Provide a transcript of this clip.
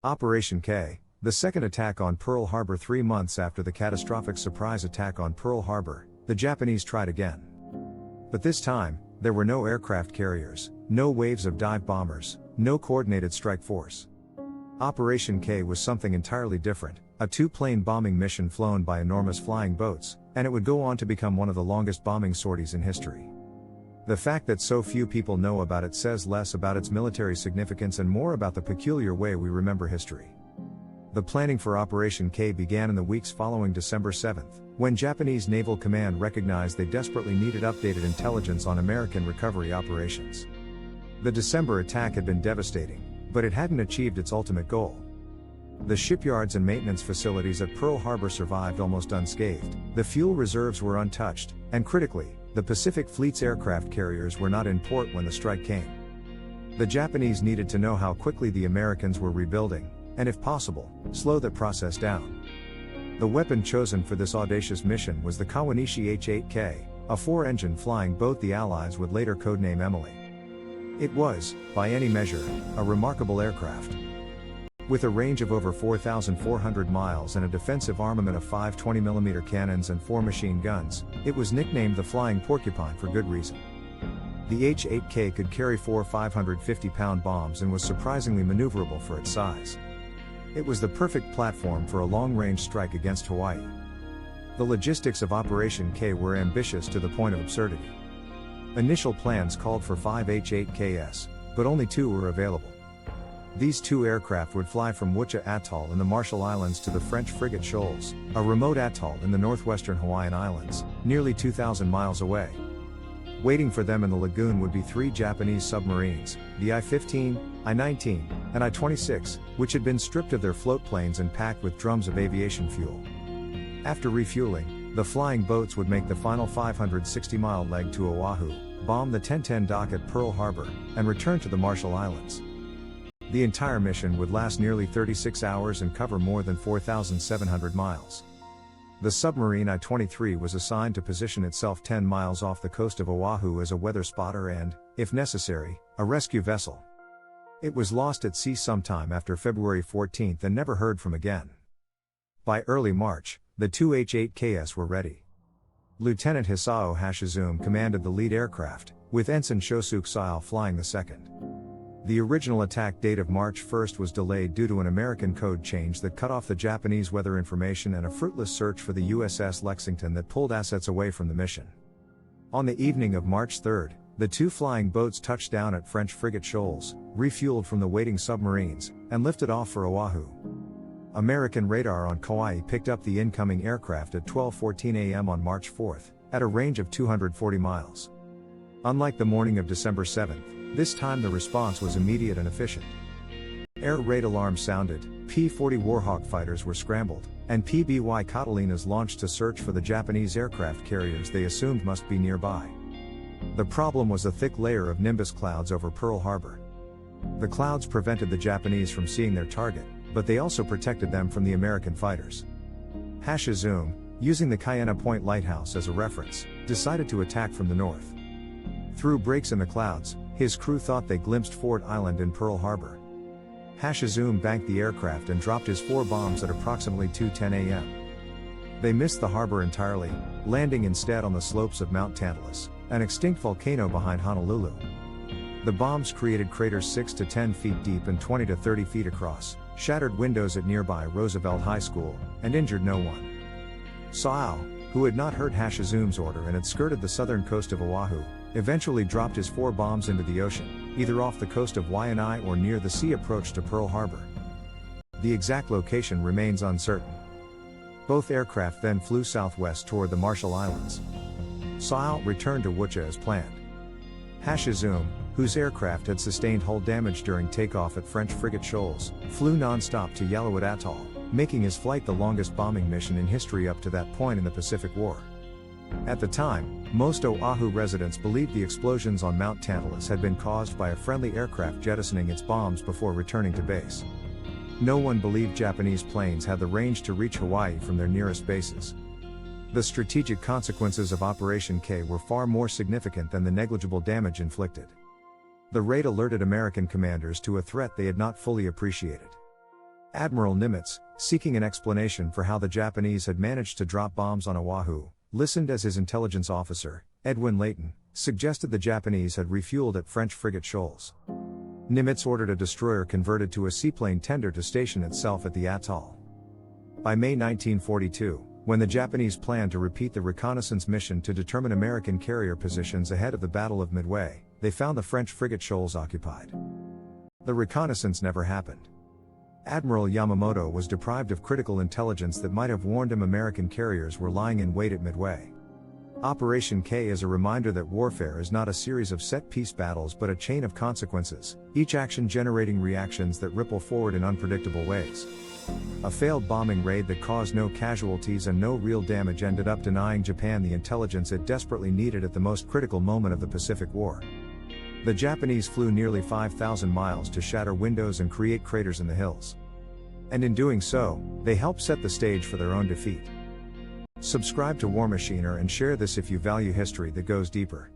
Operation K, the second attack on Pearl Harbor. 3 months after the catastrophic surprise attack on Pearl Harbor, the Japanese tried again. But this time, there were no aircraft carriers, no waves of dive bombers, no coordinated strike force. Operation K was something entirely different, a two-plane bombing mission flown by enormous flying boats, and it would go on to become one of the longest bombing sorties in history. The fact that so few people know about it says less about its military significance and more about the peculiar way we remember history. The planning for Operation K began in the weeks following December 7, when Japanese Naval Command recognized they desperately needed updated intelligence on American recovery operations. The December attack had been devastating, but it hadn't achieved its ultimate goal. The shipyards and maintenance facilities at Pearl Harbor survived almost unscathed, the fuel reserves were untouched, and critically, the Pacific Fleet's aircraft carriers were not in port when the strike came. The Japanese needed to know how quickly the Americans were rebuilding, and if possible, slow that process down. The weapon chosen for this audacious mission was the Kawanishi H-8K, a 4-engine flying boat the Allies would later codename Emily. It was, by any measure, a remarkable aircraft. With a range of over 4,400 miles and a defensive armament of 5 20mm cannons and 4 machine guns, it was nicknamed the Flying Porcupine for good reason. The H-8K could carry 4 550-pound bombs and was surprisingly maneuverable for its size. It was the perfect platform for a long-range strike against Hawaii. The logistics of Operation K were ambitious to the point of absurdity. Initial plans called for 5 H-8Ks, but only 2 were available. These 2 aircraft would fly from Wucha Atoll in the Marshall Islands to the French frigate Shoals, a remote atoll in the northwestern Hawaiian Islands, nearly 2,000 miles away. Waiting for them in the lagoon would be 3 Japanese submarines, the I-15, I-19, and I-26, which had been stripped of their float planes and packed with drums of aviation fuel. After refueling, the flying boats would make the final 560-mile leg to Oahu, bomb the 1010 dock at Pearl Harbor, and return to the Marshall Islands. The entire mission would last nearly 36 hours and cover more than 4,700 miles. The submarine I-23 was assigned to position itself 10 miles off the coast of Oahu as a weather spotter and, if necessary, a rescue vessel. It was lost at sea sometime after February 14 and never heard from again. By early March, the 2 H-8Ks were ready. Lieutenant Hisao Hashizume commanded the lead aircraft, with Ensign Shosuke Sail flying the second. The original attack date of March 1 was delayed due to an American code change that cut off the Japanese weather information and a fruitless search for the USS Lexington that pulled assets away from the mission. On the evening of March 3, the 2 flying boats touched down at French frigate Shoals, refueled from the waiting submarines, and lifted off for Oahu. American radar on Kauai picked up the incoming aircraft at 12:14 a.m. on March 4, at a range of 240 miles. Unlike the morning of December 7, this time the response was immediate and efficient. Air raid alarms sounded, P-40 Warhawk fighters were scrambled, and PBY Catalinas launched to search for the Japanese aircraft carriers they assumed must be nearby. The problem was a thick layer of nimbus clouds over Pearl Harbor. The clouds prevented the Japanese from seeing their target, but they also protected them from the American fighters. Hashizume, using the Cayena Point Lighthouse as a reference, decided to attack from the north. Through breaks in the clouds, his crew thought they glimpsed Ford Island in Pearl Harbor. Hashizume banked the aircraft and dropped his 4 bombs at approximately 2:10 a.m. They missed the harbor entirely, landing instead on the slopes of Mount Tantalus, an extinct volcano behind Honolulu. The bombs created craters 6 to 10 feet deep and 20 to 30 feet across, shattered windows at nearby Roosevelt High School, and injured no one. Sail, who had not heard Hashizume's order and had skirted the southern coast of Oahu, eventually dropped his 4 bombs into the ocean, either off the coast of Waianae or near the sea approach to Pearl Harbor. The exact location remains uncertain. Both aircraft then flew southwest toward the Marshall Islands. Sail returned to Wucha as planned. Hashizume, whose aircraft had sustained hull damage during takeoff at French frigate Shoals, flew non-stop to Yaluit Atoll, making his flight the longest bombing mission in history up to that point in the Pacific War. At the time, most Oahu residents believed the explosions on Mount Tantalus had been caused by a friendly aircraft jettisoning its bombs before returning to base. No one believed Japanese planes had the range to reach Hawaii from their nearest bases. The strategic consequences of Operation K were far more significant than the negligible damage inflicted. The raid alerted American commanders to a threat they had not fully appreciated. Admiral Nimitz, seeking an explanation for how the Japanese had managed to drop bombs on Oahu, listened as his intelligence officer, Edwin Layton, suggested the Japanese had refueled at French frigate shoals. Nimitz ordered a destroyer converted to a seaplane tender to station itself at the atoll. By May 1942, when the Japanese planned to repeat the reconnaissance mission to determine American carrier positions ahead of the Battle of Midway, they found the French frigate shoals occupied. The reconnaissance never happened. Admiral Yamamoto was deprived of critical intelligence that might have warned him American carriers were lying in wait at Midway. Operation K is a reminder that warfare is not a series of set-piece battles but a chain of consequences, each action generating reactions that ripple forward in unpredictable ways. A failed bombing raid that caused no casualties and no real damage ended up denying Japan the intelligence it desperately needed at the most critical moment of the Pacific War. The Japanese flew nearly 5,000 miles to shatter windows and create craters in the hills. And in doing so, they helped set the stage for their own defeat. Subscribe to War Machiner and share this if you value history that goes deeper.